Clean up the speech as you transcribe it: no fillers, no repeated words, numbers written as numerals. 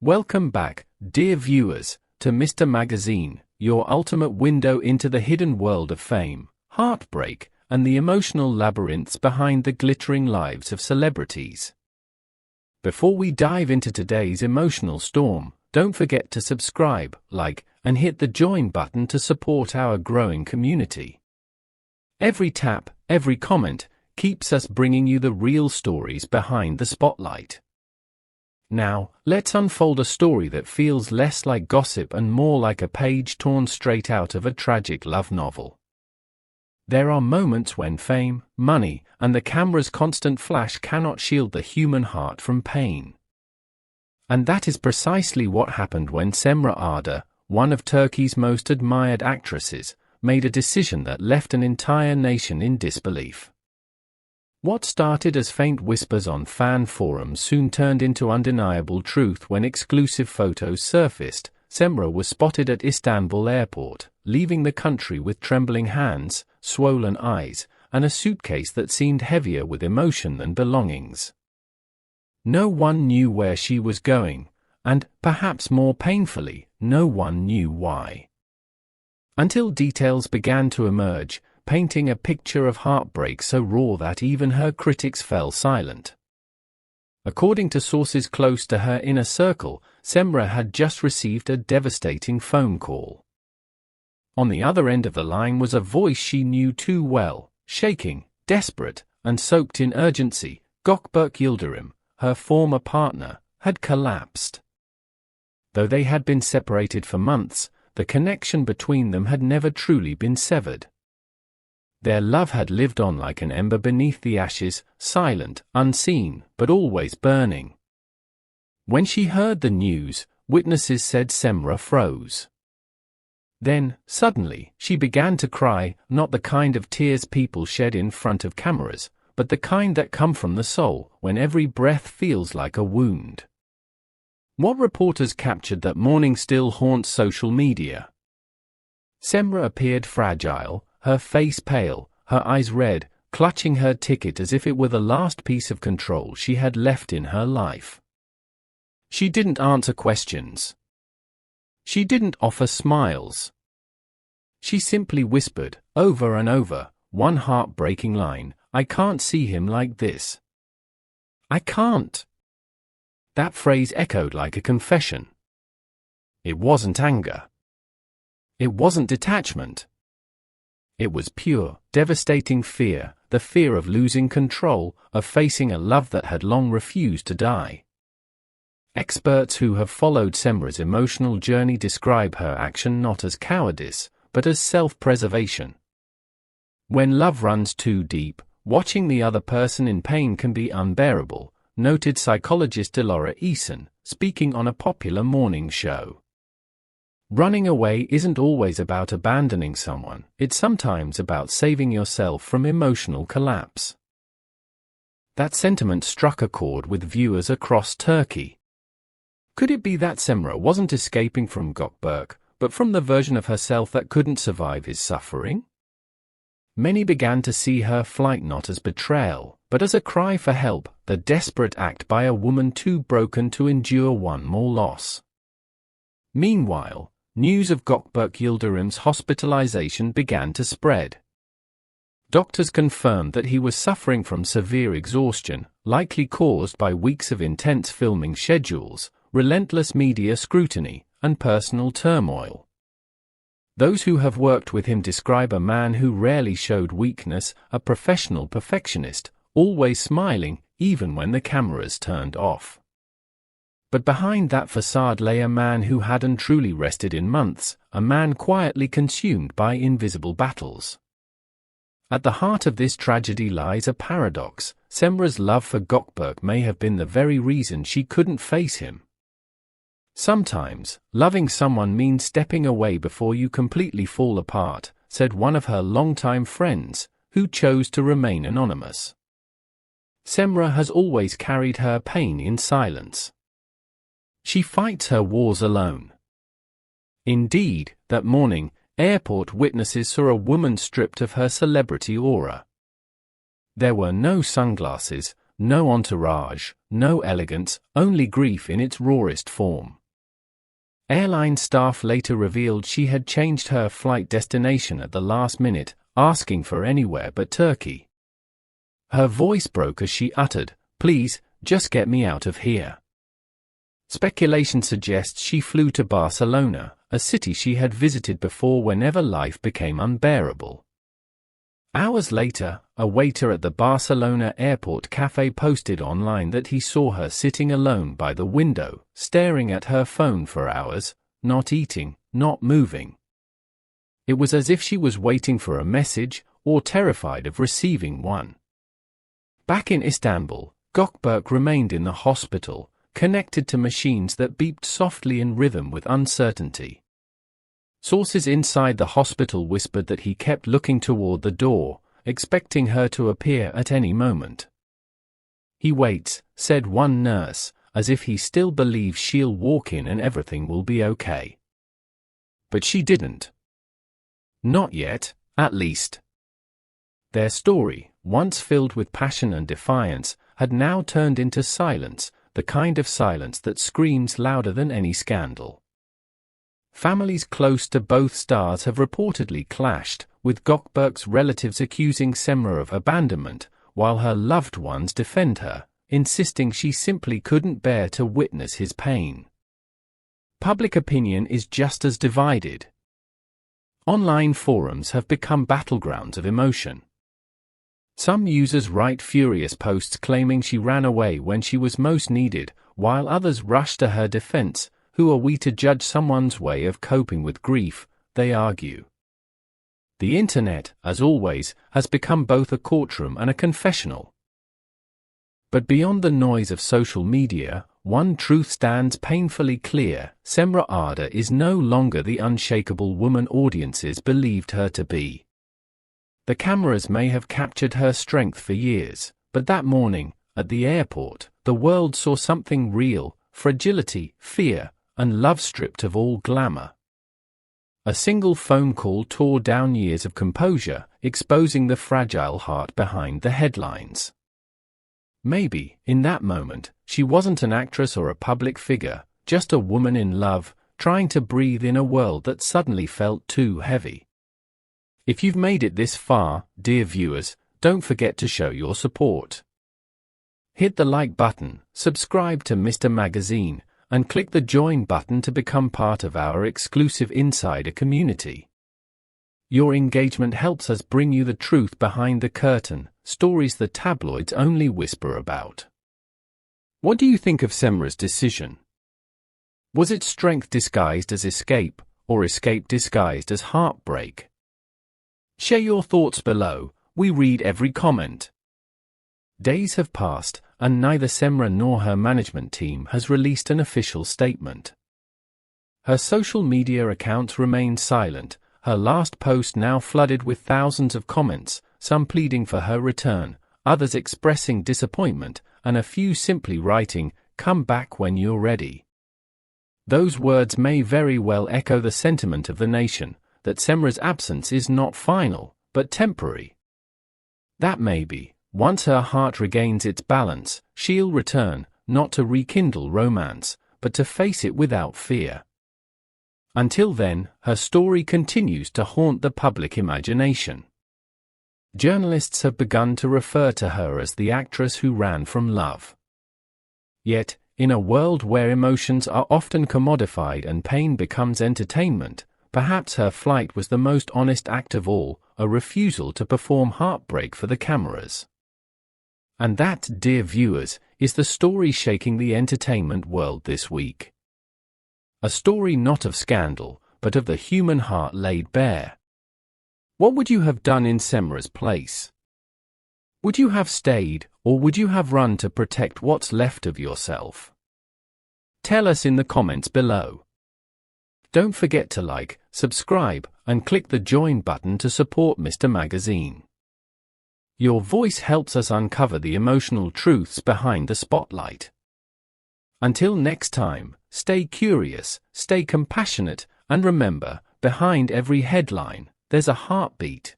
Welcome back, dear viewers, to Mr. Magazine, your ultimate window into the hidden world of fame, heartbreak, and the emotional labyrinths behind the glittering lives of celebrities. Before we dive into today's emotional storm, don't forget to subscribe, like, and hit the join button to support our growing community. Every tap, every comment, keeps us bringing you the real stories behind the spotlight. Now, let's unfold a story that feels less like gossip and more like a page torn straight out of a tragic love novel. There are moments when fame, money, and the camera's constant flash cannot shield the human heart from pain. And that is precisely what happened when Cemre Arda, one of Turkey's most admired actresses, made a decision that left an entire nation in disbelief. What started as faint whispers on fan forums soon turned into undeniable truth when exclusive photos surfaced. Cemre was spotted at Istanbul airport, leaving the country with trembling hands, swollen eyes, and a suitcase that seemed heavier with emotion than belongings. No one knew where she was going, and, perhaps more painfully, no one knew why. Until details began to emerge, painting a picture of heartbreak so raw that even her critics fell silent. According to sources close to her inner circle, Cemre had just received a devastating phone call. On the other end of the line was a voice she knew too well, shaking, desperate, and soaked in urgency. Gökberk Yıldırım, her former partner, had collapsed. Though they had been separated for months, the connection between them had never truly been severed. Their love had lived on like an ember beneath the ashes, silent, unseen, but always burning. When she heard the news, witnesses said Cemre froze. Then, suddenly, she began to cry, not the kind of tears people shed in front of cameras, but the kind that come from the soul, when every breath feels like a wound. What reporters captured that morning still haunts social media. Cemre appeared fragile, her face pale, her eyes red, clutching her ticket as if it were the last piece of control she had left in her life. She didn't answer questions. She didn't offer smiles. She simply whispered, over and over, one heartbreaking line, "I can't see him like this. I can't." That phrase echoed like a confession. It wasn't anger. It wasn't detachment. It was pure, devastating fear, the fear of losing control, of facing a love that had long refused to die. Experts who have followed Cemre's emotional journey describe her action not as cowardice, but as self-preservation. When love runs too deep, watching the other person in pain can be unbearable, noted psychologist Dilara Eason, speaking on a popular morning show. Running away isn't always about abandoning someone, it's sometimes about saving yourself from emotional collapse. That sentiment struck a chord with viewers across Turkey. Could it be that Cemre wasn't escaping from Gökberk, but from the version of herself that couldn't survive his suffering? Many began to see her flight not as betrayal, but as a cry for help, the desperate act by a woman too broken to endure one more loss. Meanwhile, news of Gökberk Yıldırım's hospitalization began to spread. Doctors confirmed that he was suffering from severe exhaustion, likely caused by weeks of intense filming schedules, relentless media scrutiny, and personal turmoil. Those who have worked with him describe a man who rarely showed weakness, a professional perfectionist, always smiling, even when the cameras turned off. But behind that facade lay a man who hadn't truly rested in months, a man quietly consumed by invisible battles. At the heart of this tragedy lies a paradox. Cemre's love for Gökberk may have been the very reason she couldn't face him. Sometimes, loving someone means stepping away before you completely fall apart, said one of her longtime friends, who chose to remain anonymous. Cemre has always carried her pain in silence. She fights her wars alone. Indeed, that morning, airport witnesses saw a woman stripped of her celebrity aura. There were no sunglasses, no entourage, no elegance, only grief in its rawest form. Airline staff later revealed she had changed her flight destination at the last minute, asking for anywhere but Turkey. Her voice broke as she uttered, "Please, just get me out of here." Speculation suggests she flew to Barcelona, a city she had visited before whenever life became unbearable. Hours later, a waiter at the Barcelona airport cafe posted online that he saw her sitting alone by the window, staring at her phone for hours, not eating, not moving. It was as if she was waiting for a message, or terrified of receiving one. Back in Istanbul, Gökberk remained in the hospital, connected to machines that beeped softly in rhythm with uncertainty. Sources inside the hospital whispered that he kept looking toward the door, expecting her to appear at any moment. "He waits," said one nurse, as if he still believes she'll walk in and everything will be okay. But she didn't. Not yet, at least. Their story, once filled with passion and defiance, had now turned into silence, the kind of silence that screams louder than any scandal. Families close to both stars have reportedly clashed, with Gökberk's relatives accusing Cemre of abandonment, while her loved ones defend her, insisting she simply couldn't bear to witness his pain. Public opinion is just as divided. Online forums have become battlegrounds of emotion. Some users write furious posts claiming she ran away when she was most needed, while others rush to her defense. Who are we to judge someone's way of coping with grief, they argue. The internet, as always, has become both a courtroom and a confessional. But beyond the noise of social media, one truth stands painfully clear: Cemre Arda is no longer the unshakable woman audiences believed her to be. The cameras may have captured her strength for years, but that morning, at the airport, the world saw something real: fragility, fear, and love stripped of all glamour. A single phone call tore down years of composure, exposing the fragile heart behind the headlines. Maybe, in that moment, she wasn't an actress or a public figure, just a woman in love, trying to breathe in a world that suddenly felt too heavy. If you've made it this far, dear viewers, don't forget to show your support. Hit the like button, subscribe to Mr. Magazine, and click the join button to become part of our exclusive insider community. Your engagement helps us bring you the truth behind the curtain, stories the tabloids only whisper about. What do you think of Cemre's decision? Was it strength disguised as escape, or escape disguised as heartbreak? Share your thoughts below, we read every comment. Days have passed, and neither Cemre nor her management team has released an official statement. Her social media accounts remain silent, her last post now flooded with thousands of comments, some pleading for her return, others expressing disappointment, and a few simply writing, "Come back when you're ready." Those words may very well echo the sentiment of the nation, that Cemre's absence is not final, but temporary. That may be. Once her heart regains its balance, she'll return, not to rekindle romance, but to face it without fear. Until then, her story continues to haunt the public imagination. Journalists have begun to refer to her as the actress who ran from love. Yet, in a world where emotions are often commodified and pain becomes entertainment, perhaps her flight was the most honest act of all, a refusal to perform heartbreak for the cameras. And that, dear viewers, is the story shaking the entertainment world this week. A story not of scandal, but of the human heart laid bare. What would you have done in Cemre's place? Would you have stayed, or would you have run to protect what's left of yourself? Tell us in the comments below. Don't forget to like, subscribe, and click the join button to support Mr. Magazine. Your voice helps us uncover the emotional truths behind the spotlight. Until next time, stay curious, stay compassionate, and remember, behind every headline, there's a heartbeat.